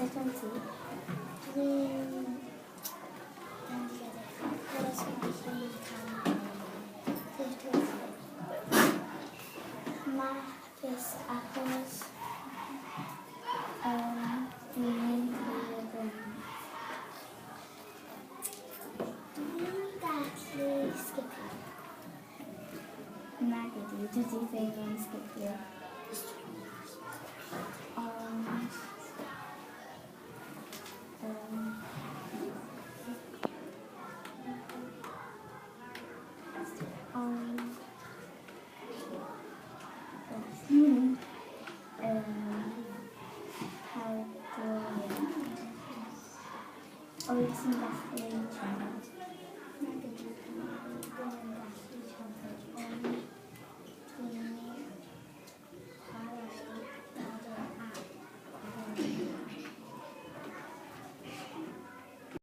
20. Marcus Apples, Skippy. Maggie, tutti vengono Skippy. Or it's in the